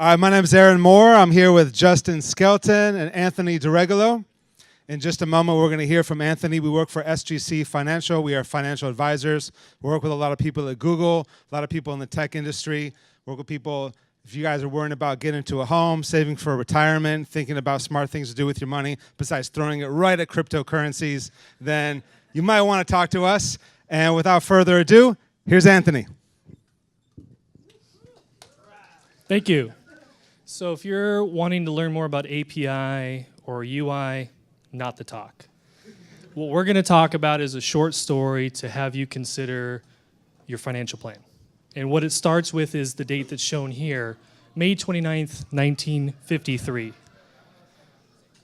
My name is Aaron Moore. I'm here with Justin Skelton and Anthony DiRegolo. In just a moment, we're going to hear from Anthony. We work for SGC Financial. We are financial advisors. We work with a lot of people at Google, a lot of people in the tech industry. We work with people, if you guys are worrying about getting into a home, saving for retirement, thinking about smart things to do with your money, besides throwing it right at cryptocurrencies, then you might want to talk to us. And without further ado, here's Anthony. Thank you. So if you're wanting to learn more about API or UI, not the talk. What we're going to talk about is a short story to have you consider your financial plan. And what it starts with is the date that's shown here, May 29th, 1953.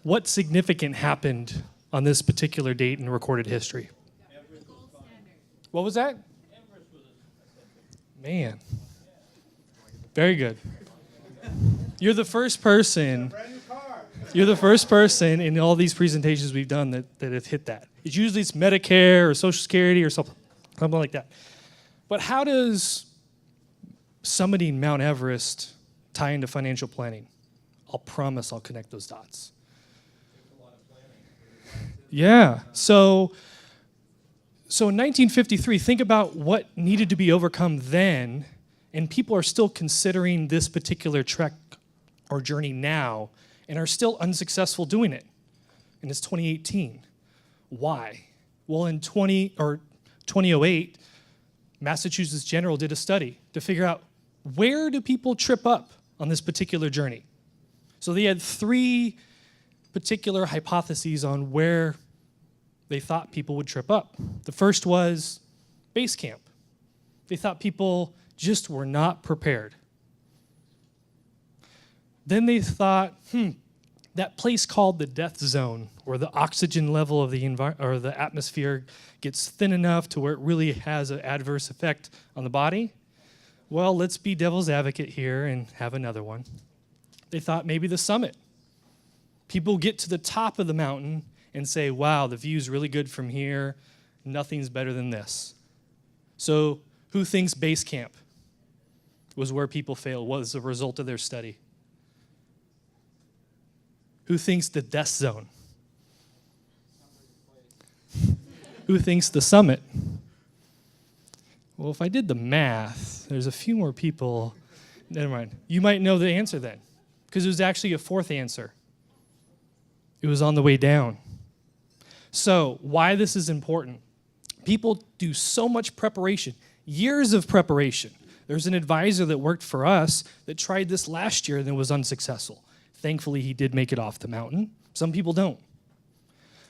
What significant happened on this particular date in recorded history? What was that? Man. Very good. You're the first person in all these presentations we've done that have hit that. Usually it's Medicare or Social Security or something like that. But how does summiting Mount Everest tie into financial planning? I'll promise I'll connect those dots. Yeah. So in 1953, think about what needed to be overcome then, and people are still considering this particular trek or journey now and are still unsuccessful doing it. And it's 2018. Why? Well, in 2008, Massachusetts General did a study to figure out where do people trip up on this particular journey. So they had 3 particular hypotheses on where they thought people would trip up. The first was base camp. They thought people just were not prepared. Then they thought, that place called the death zone, where the oxygen level of the atmosphere gets thin enough to where it really has an adverse effect on the body. Well, let's be devil's advocate here and have another one. They thought maybe the summit. People get to the top of the mountain and say, wow, the view's really good from here. Nothing's better than this. So who thinks base camp was where people failed, was a result of their study? Who thinks the death zone? Who thinks the summit? Well, if I did the math, there's a few more people. Never mind. You might know the answer then, because it was actually a 4th answer. It was on the way down. So why this is important. People do so much preparation, years of preparation. There's an advisor that worked for us that tried this last year and it was unsuccessful. Thankfully, he did make it off the mountain. Some people don't.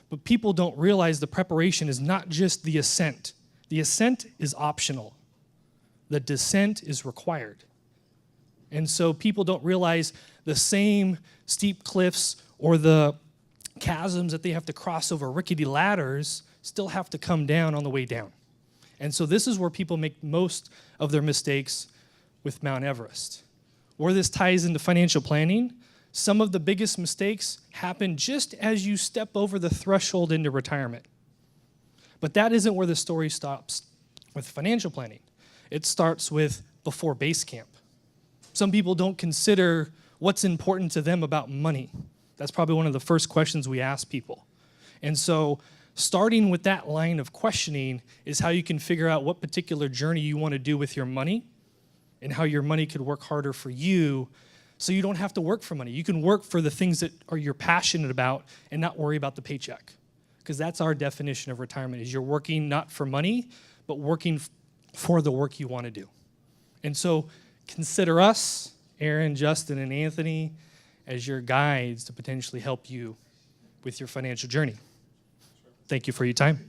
But people don't realize the preparation is not just the ascent. The ascent is optional. The descent is required. And so people don't realize the same steep cliffs or the chasms that they have to cross over rickety ladders still have to come down on the way down. And so this is where people make most of their mistakes with Mount Everest. Where this ties into financial planning, some of the biggest mistakes happen just as you step over the threshold into retirement. But that isn't where the story stops with financial planning. It starts with before base camp. Some people don't consider what's important to them about money. That's probably one of the first questions we ask people. And so starting with that line of questioning is how you can figure out what particular journey you want to do with your money and how your money could work harder for you so you don't have to work for money. You can work for the things that you're passionate about and not worry about the paycheck. Because that's our definition of retirement, is you're working not for money, but working for the work you want to do. And so consider us, Aaron, Justin, and Anthony, as your guides to potentially help you with your financial journey. Thank you for your time.